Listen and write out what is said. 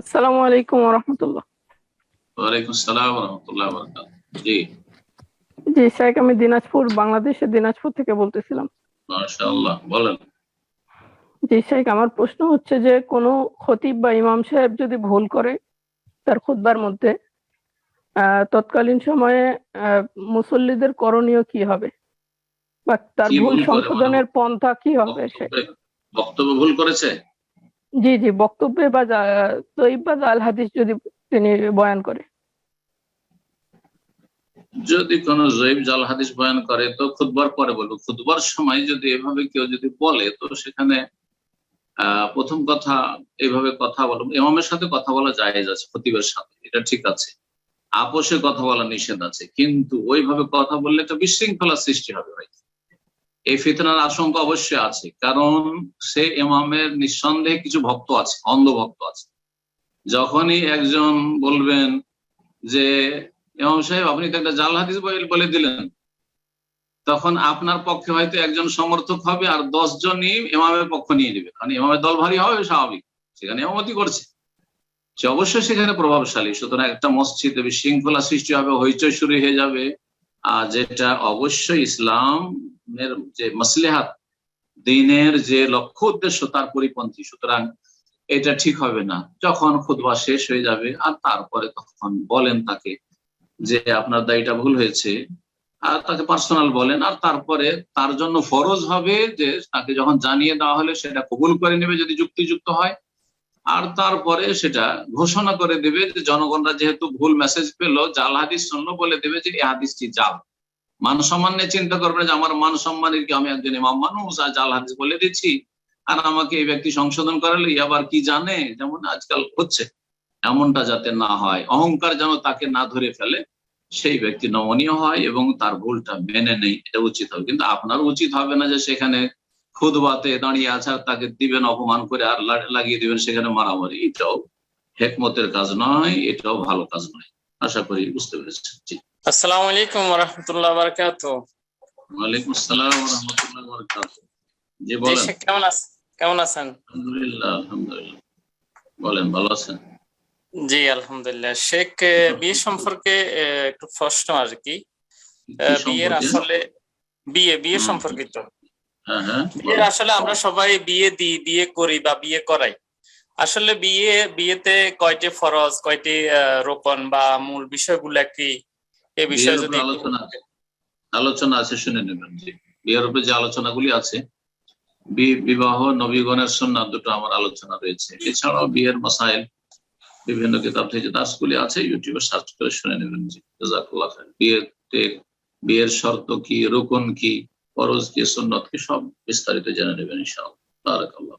আসসালামু আলাইকুম রহমতুল্লাহ। ওয়ালাইকুম আসসালাম ওয়া রাহমাতুল্লাহি ওয়া বারাকাতুহু। জি, জি শেখ, আমি বাংলাদেশের দিনাজপুর থেকে বলতেছিলাম। মাশাআল্লাহ, বলেন। জি শেখ, আমার প্রশ্ন হচ্ছে যে কোনো খতিব বা ইমাম সাহেব যদি ভুল করে তার খুতবার মধ্যে, তৎকালীন সময়ে আহ, মুসল্লিদের করণীয় কি হবে বা তার কি ভুল ভুল করে মানে সংশোধনের পন্থা কি হবে শেখ? বক্তব্যে বক্তব্য ভুল করেছে? জি জি, বক্তব্যে বা দঈফ বা জাল হাদিস যদি তিনি বয়ান করে। যদি কোনো জয়ীব জাল হাদিস বয়ান করে তো খুতবার পরে বলবো। খুতবার সময় যদি এভাবে কেউ যদি বলে তো সেখানে প্রথম কথা, এইভাবে কথা বলবো, ইমামের সাথে কথা বলা জায়েজ আছে, খতিবের সাথে, এটা ঠিক আছে। আপোষে কথা বলা নিষেধ আছে, কিন্তু ওইভাবে কথা বললে তো বিশৃঙ্খলা সৃষ্টি হবে ভাই। এই ফিতনার আশঙ্কা অবশ্যই আছে, কারণ সে ইমামের নিঃসন্দেহে কিছু ভক্ত আছে, অন্ধ ভক্ত আছে। যখনই একজন বলবেন যে ইমাম সাহেব আপনি তো একটা জাল হাদিস বলে দিলেন, তখন আপনার পক্ষে হয়তো একজন সমর্থক হবে আর 10 জনই ইমামের পক্ষ নিয়ে নেবে, কারণ ইমামের দল ভারী হবে, স্বাভাবিক, সেখানে ইমামতি করছে, সে অবশ্যই সেখানে প্রভাবশালী। সুতরাং একটা মসজিদে বিশৃঙ্খলা সৃষ্টি হবে, হইচই শুরু হয়ে যাবে, আর যেটা অবশ্যই ইসলামের যে মাসলিহাত, দিনের যে লক্ষ্য উদ্দেশ্য তার পরিপন্থী। সুতরাং এটা ঠিক হবে না। যখন খুতবা শেষ হয়ে যাবে আর তারপরে তখন বলেন তাকে যে আপনার দায়টা ভুল হয়েছে, আর তাকে পার্সোনাল বলেন, আর তারপরে তার জন্য ফরজ হবে যে তাকে যখন জানিয়ে দেওয়া হলে সেটা কবুল করে নেবে যদি যুক্তিযুক্ত হয়, আর তারপরে সেটা ঘোষণা করে দেবে যে জনগণরা যেহেতু ভুল মেসেজ পেলো, জাল হাদিস শুনলো, বলে দেবে যে এই হাদিসটি জাল। মান সম্মান নিয়ে চিন্তা করবে যে আমার মান সম্মানের কি, আমি একজন ইমাম মানুষ আর জাল হাদিস বলে দিচ্ছি, আর আমাকে এই ব্যক্তি সংশোধন করালে আবার কি জানে, যেমন আজকাল হচ্ছে, এমনটা যাতে না হয়, অহংকার যেন তাকে না ধরে ফেলে, সেই ব্যক্তি নমনীয় হয় এবং তার ভুলটা মেনে নেই, এটা উচিত হবে। কিন্তু আপনার উচিত হবে না যে সেখানে খুতবাতে দাঁড়িয়ে আছে আর তাকে দিবেন অপমান করে আর লাগিয়ে দিবেন সেখানে মারামারি। এটাও হেকমতের কাজ নয়, এটাও ভালো কাজ নয়। আশা করি বুঝতে পেরেছেন। জি, আসসালামু আলাইকুম ওয়া রাহমাতুল্লাহি ওয়া বারাকাতুহু। ওয়ালাইকুম আসসালাম ওয়া রাহমাতুল্লাহি ওয়া বারাকাতুহু। জি, জি বলেন। শেখ, কেমন আছেন? আলহামদুলিল্লাহ, আলহামদুলিল্লাহ। বলেন, ভালো আছেন? জি আলহামদুলিল্লাহ। শেখ, বিয়ে সম্পর্কে একটু প্রশ্ন আর কি। কি বিয়ের সম্পর্কে? আসলে বিয়ে সম্পর্কিত। হ্যাঁ হ্যাঁ, বিয়ের আসলে আমরা সবাই বিয়ে করি বা বিয়ে করাই। আসলে বিয়েতে কয়টি ফরজ, কয়টি রোকন বা মূল বিষয়গুলো কি, এই বিয়ের বিষয়ে যদি উপরে একটু আলোচনা আছে, শুনে নেবেন। জি, বিয়ের উপরে যে আলোচনাগুলি আছে, বিবাহ নবীগণের সুন্নাত, দুটো আমার আলোচনা রয়েছে। এছাড়াও বিয়ের মাসাইল বিভিন্ন কিতাব থেকে দাসগুলি আছে, ইউটিউবে সার্চ করে শুনে নেবেন। জি, জাযাকাল্লাহ খাইর। বিয়ের শর্ত কি, রুকন কি, ফরজ কি, সুন্নত কি, সব বিস্তারিত জেনে নেবেন ইনশাআল্লাহ। বারাকাল্লাহ।